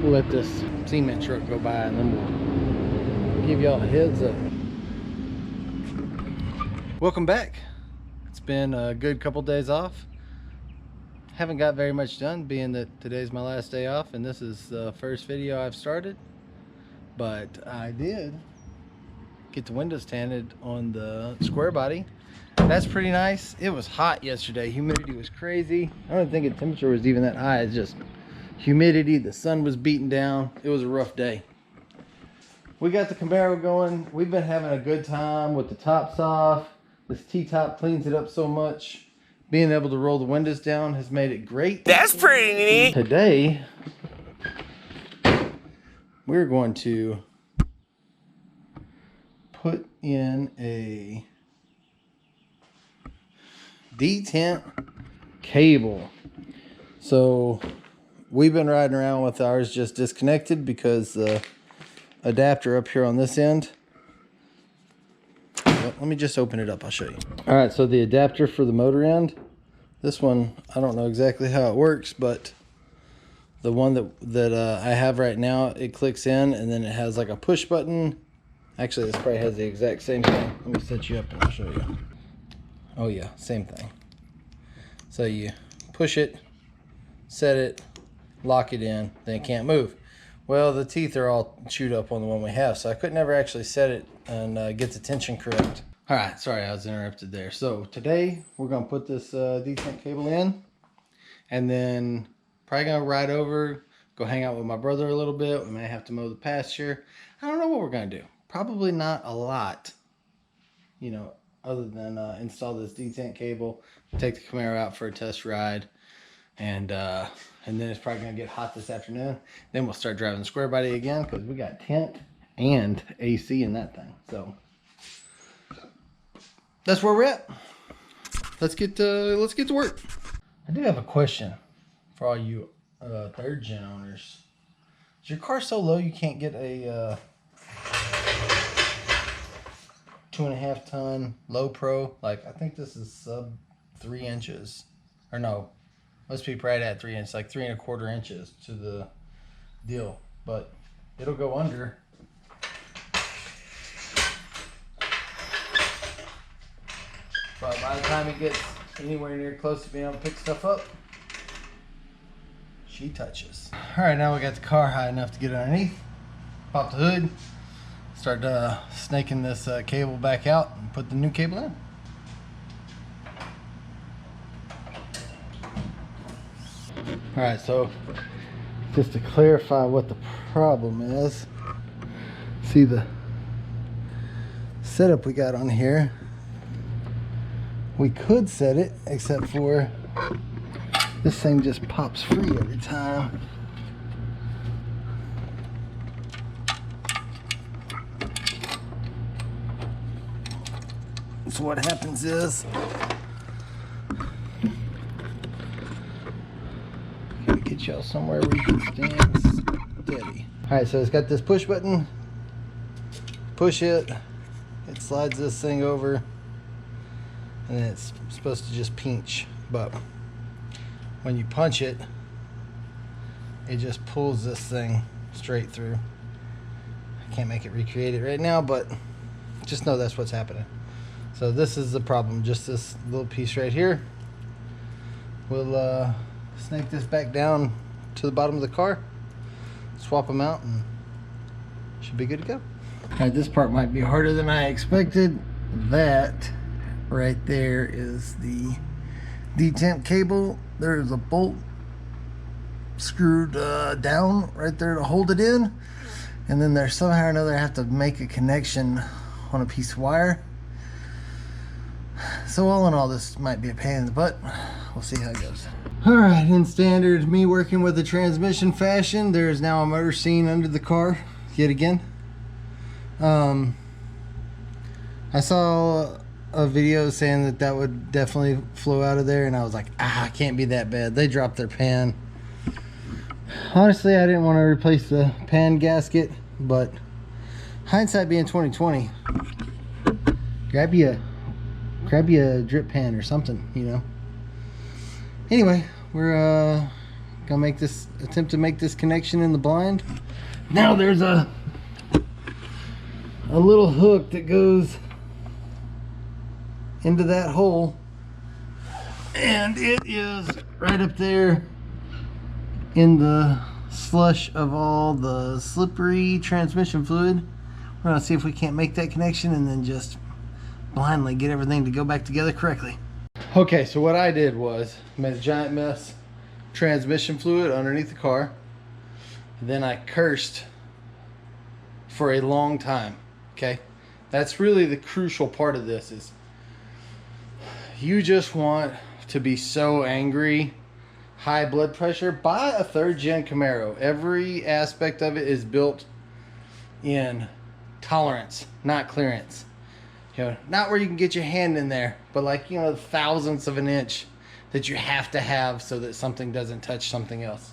We'll let this cement truck go by and then we'll give y'all a heads up. Welcome back. It's been a good couple days off. Haven't got very much done, being that today's my last day off and this is the first video I've started. But I did get the windows tinted on the square body. That's pretty nice. It was hot yesterday. Humidity was crazy. I don't think the temperature was even that high. It's just humidity. The sun was beating down. It was a rough day. We got the Camaro going. We've been having a good time with the tops off. This T-top cleans it up so much. Being able to roll the windows down has made it great. That's pretty neat. Today, we're going to put in a didnt cable. So we've been riding around with ours just disconnected because the adapter up here on this end. Let me just open it up, I'll show you. All right, so the adapter for the motor end, this one, I don't know exactly how it works, but the one that I have right now, it clicks in and then it has like a push button. Actually, this probably has the exact same thing. Let me set you up and I'll show you. Oh yeah, same thing. So you push it, set it, lock it in, then it can't move. Well, the teeth are all chewed up on the one we have, so I could never actually set it and get the tension correct. All right, sorry, I was interrupted there. So today we're gonna put this didnt cable in, and then probably gonna ride over, go hang out with my brother a little bit. We may have to mow the pasture. I don't know what we're gonna do. Probably not a lot, you know, other than install this didnt cable, take the Camaro out for a test ride, and then it's probably gonna get hot this afternoon. Then we'll start driving the square body again because we got tent and AC in that thing. So that's where we're at. Let's get to work. I do have a question for all you third gen owners. Is your car so low you can't get a 2.5 ton low pro? Like, I think this is sub 3 inches, or no, must be right at 3 inches, like 3.25 inches to the deal, but it'll go under. But by the time it gets anywhere near close to being able to pick stuff up, she touches. All right, now we got the car high enough to get underneath, pop the hood, start snaking this cable back out and put the new cable in. All right, so just to clarify what the problem is, see the setup we got on here. We could set it, except for this thing just pops free every time. So what happens is, gotta get y'all somewhere where you can stand steady. All right, so it's got this push button. Push it, it slides this thing over, and it's supposed to just pinch, but when you punch it, it just pulls this thing straight through. I can't make it recreate it right now, but just know that's what's happening. So this is the problem, just this little piece right here. We'll snake this back down to the bottom of the car, swap them out, and should be good to go. All right, this part might be harder than I expected. That right there is the didnt cable. There's a bolt screwed down right there to hold it in, and then there's somehow or another I have to make a connection on a piece of wire. So all in all, this might be a pain in the butt. We'll see how it goes. All right, in standard me working with the transmission fashion, there is now a motor scene under the car yet again. I saw a video saying that would definitely flow out of there, and I was like, it can't be that bad. They dropped their pan. Honestly, I didn't want to replace the pan gasket, but hindsight being 2020, grab you a drip pan or something, you know. Anyway, we're Gonna attempt to make this connection in the blind. Now there's a little hook that goes into that hole, and it is right up there in the slush of all the slippery transmission fluid. We're gonna see if we can't make that connection and then just blindly get everything to go back together correctly. Okay, so what I did was made a giant mess of transmission fluid underneath the car. Then I cursed for a long time. Okay, that's really the crucial part of this. Is you just want to be so angry, high blood pressure. Buy a 3rd gen Camaro. Every aspect of it is built in tolerance, not clearance. You know, not where you can get your hand in there, but like, you know, the thousandths of an inch that you have to have so that something doesn't touch something else.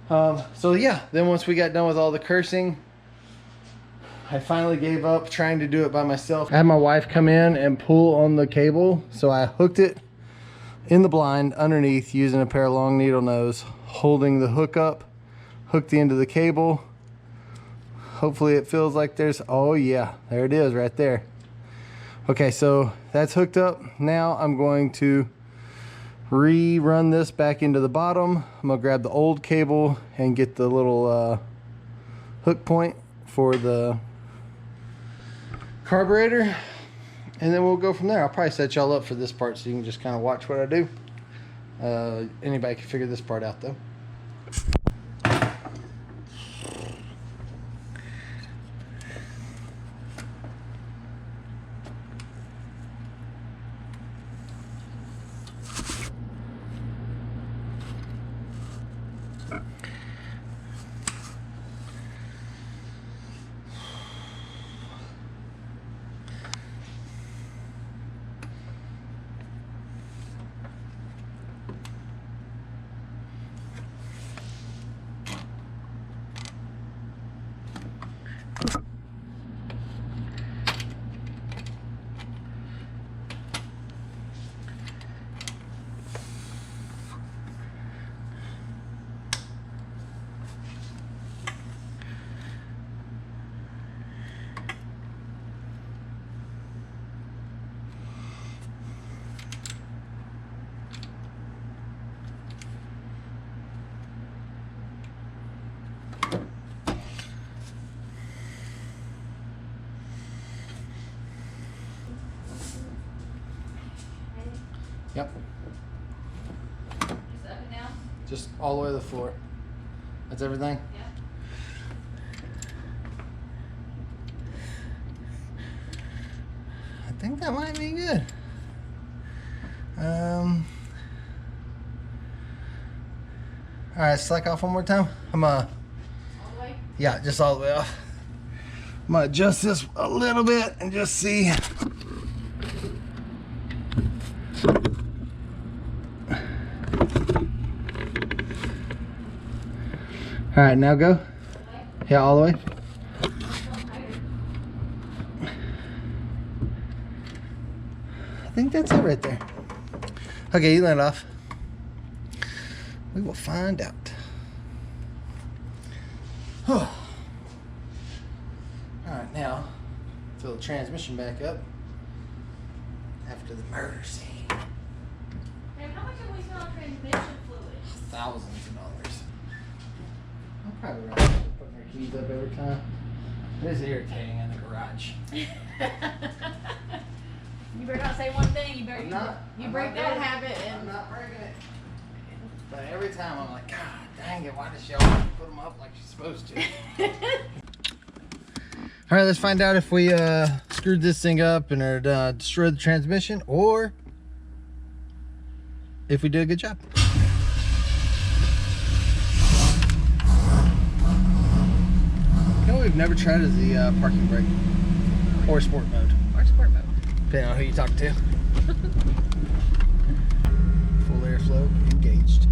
So yeah, then once we got done with all the cursing, I finally gave up trying to do it by myself. I had my wife come in and pull on the cable, so I hooked it in the blind underneath using a pair of long needle nose, holding the hook up, hooked the end of the cable. Hopefully it feels like there's, oh yeah, there it is right there. Okay, so that's hooked up. Now I'm going to rerun this back into the bottom. I'm gonna grab the old cable and get the little hook point for the carburetor, and then we'll go from there. I'll probably set y'all up for this part so you can just kind of watch what I do. Anybody can figure this part out though. Yep. Just up and down? Just all the way to the floor. That's everything? Yeah. I think that might be good. Alright, slack off one more time. I'm All the way? yeah, just all the way off. I'm gonna adjust this a little bit and just see. All right, now go. Yeah, all the way. I think that's it right there. Okay, you land off. We will find out. All right, now fill the transmission back up after the murder scene. Hey, how much have we spent on transmission fluid? Thousands of dollars. I'm probably right after putting our keys up every time. It is irritating in the garage. You better not say one thing. You better I'm break not that doing it. habit I'm and not breaking it. But every time I'm like, God dang it, why does she always put them up like she's supposed to? All right, let's find out if we screwed this thing up and destroyed the transmission, or if we did a good job. You know what we've never tried is the parking brake or sport mode. or sport mode. Depending on who you talk to. Full airflow engaged.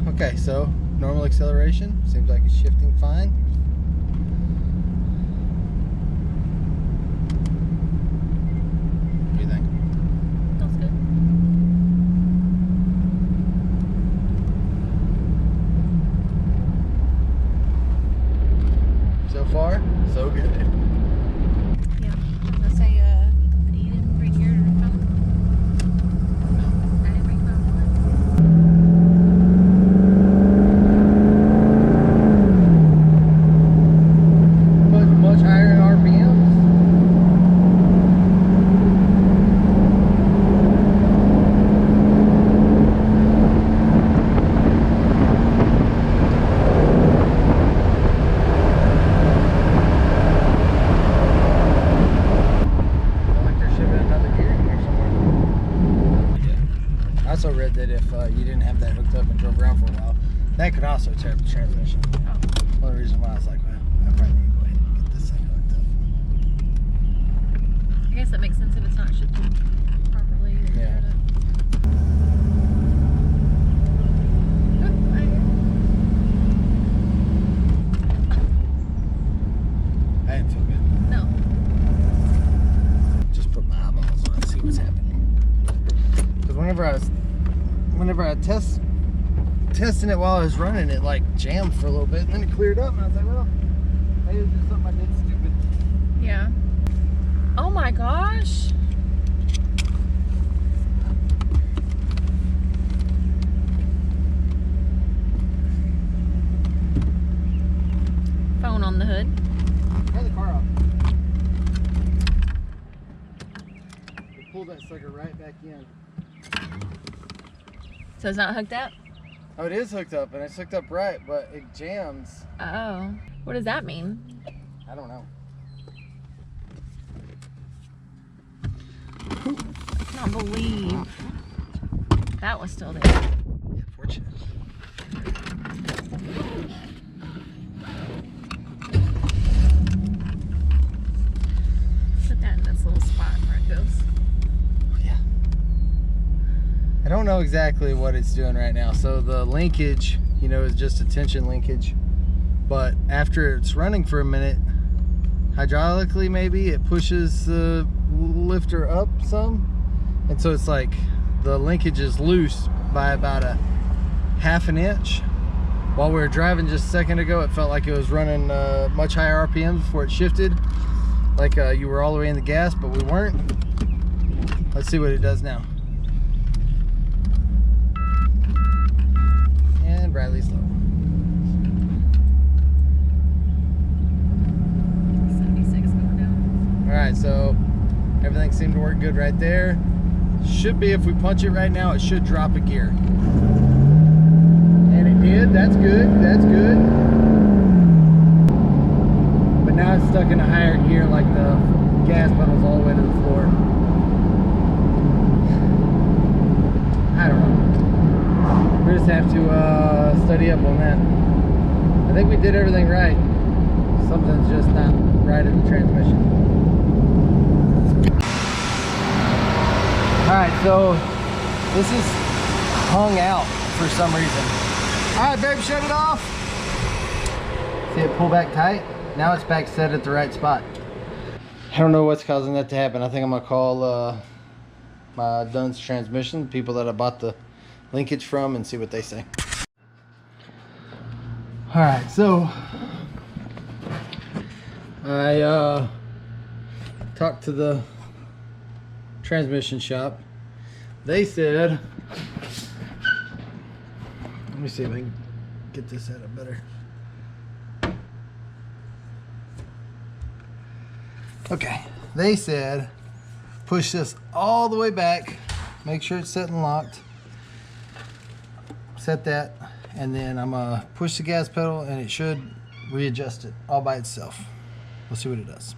Okay, so normal acceleration seems like it's shifting fine. What do you think? Feels good. So good. Yeah. I was gonna say, you didn't bring your phone? I didn't bring my Much, much higher in RPMs. I also read that if you didn't have that hooked up and drove around for a while, that could also tear up the transmission. Oh. One of the reasons why I was like, well, I probably need to go ahead and get this thing hooked up. I guess that makes sense if it's not shifted properly. Yeah. I didn't feel good. No. Just put my eyeballs on and see what's happening. Because whenever I testing it while I was running, it like jammed for a little bit and then it cleared up and I was like, well, maybe it was just something I did stupid. Yeah. Oh my gosh. Phone on the hood. Turn the car off. We pulled that sucker right back in. So it's not hooked up? Oh, it is hooked up and it's hooked up right, but it jams. Oh. What does that mean? I don't know. I cannot believe that was still there. Yeah, fortunate. Put that in this little spot where it goes. Yeah. I don't know exactly what it's doing right now. So the linkage, you know, is just a tension linkage. But after it's running for a minute, hydraulically maybe, it pushes the lifter up some. And so it's like the linkage is loose by about a ½ an inch. While we were driving just a second ago, it felt like it was running much higher RPMs before it shifted. Like you were all the way in the gas, but we weren't. Let's see what it does now. And Bradley's low. 76 going down. All right, so everything seemed to work good right there. Should be, if we punch it right now, it should drop a gear. And it did. That's good. That's good. But now it's stuck in a higher gear, like the gas pedal's all the way to the floor. I don't know. We just have to study up on that. I think we did everything right. Something's just not right in the transmission. Alright, so this is hung out for some reason. Alright, babe, shut it off. See it pull back tight? Now it's back set at the right spot. I don't know what's causing that to happen. I think I'm gonna call my Dunn's transmission, the people that I bought the linkage from, and see what they say. Alright, so I talked to the transmission shop. They said, let me see if I can get this set up better. Okay, they said push this all the way back, make sure it's set and locked, set that, and then I'm gonna push the gas pedal and it should readjust it all by itself. We'll see what it does.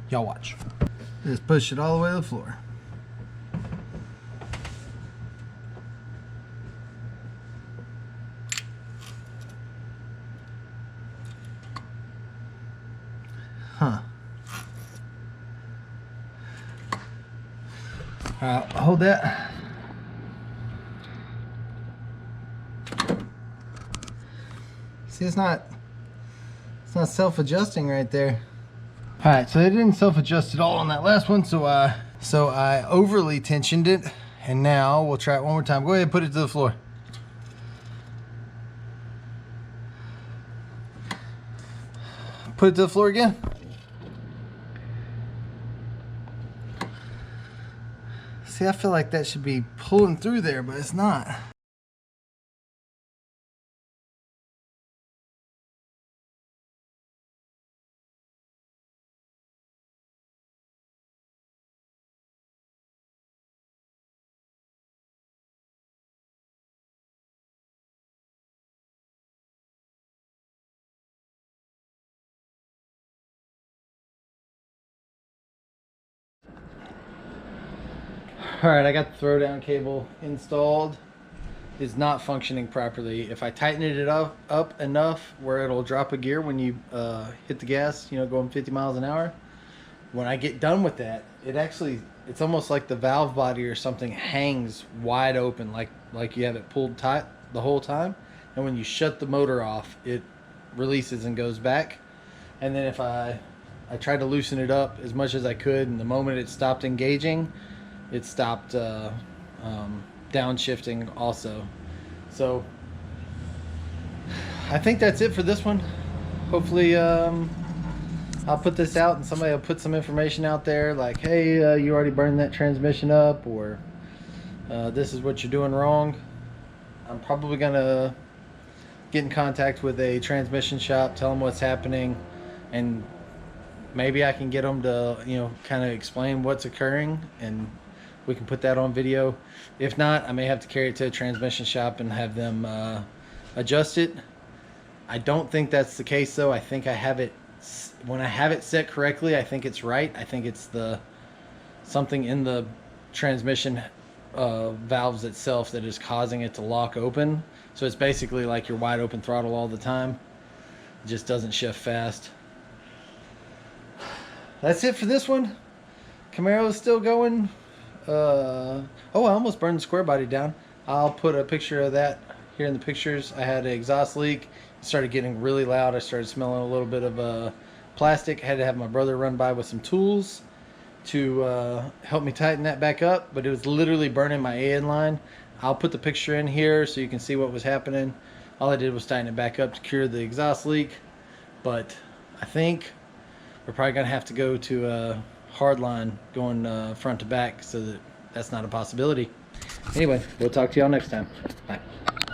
Y'all watch. Just push it all the way to the floor. Huh. Alright, hold that. See, it's not self-adjusting right there. Alright, so it didn't self-adjust at all on that last one, so I overly tensioned it, and now we'll try it one more time. Go ahead and put it to the floor. Put it to the floor again. See, I feel like that should be pulling through there, but it's not. Alright, I got the throwdown cable installed. It's not functioning properly. If I tighten it up enough where it'll drop a gear when you hit the gas, you know, going 50 miles an hour, when I get done with that, it's almost like the valve body or something hangs wide open, like you have it pulled tight the whole time. And when you shut the motor off, it releases and goes back. And then if I tried to loosen it up as much as I could, and the moment it stopped engaging, it stopped downshifting also. So I think that's it for this one. Hopefully I'll put this out and somebody will put some information out there like, hey, you already burned that transmission up, or this is what you're doing wrong. I'm probably gonna get in contact with a transmission shop, tell them what's happening, and maybe I can get them to, you know, kind of explain what's occurring, and we can put that on video. If not, I may have to carry it to a transmission shop and have them adjust it. I don't think that's the case though. I think I have it, when I have it set correctly, I think it's right. I think it's something in the transmission valves itself that is causing it to lock open. So it's basically like your wide open throttle all the time. It just doesn't shift fast. That's it for this one. Camaro is still going. Oh, I almost burned the square body down. I'll put a picture of that here in the pictures. I had an exhaust leak. It started getting really loud. I started smelling a little bit of plastic. I had to have my brother run by with some tools to help me tighten that back up, but it was literally burning my AN line. I'll put the picture in here so you can see what was happening. All I did was tighten it back up to cure the exhaust leak, but I think we're probably gonna have to go to a hard line going front to back, so that's not a possibility. Anyway, we'll talk to y'all next time. Bye.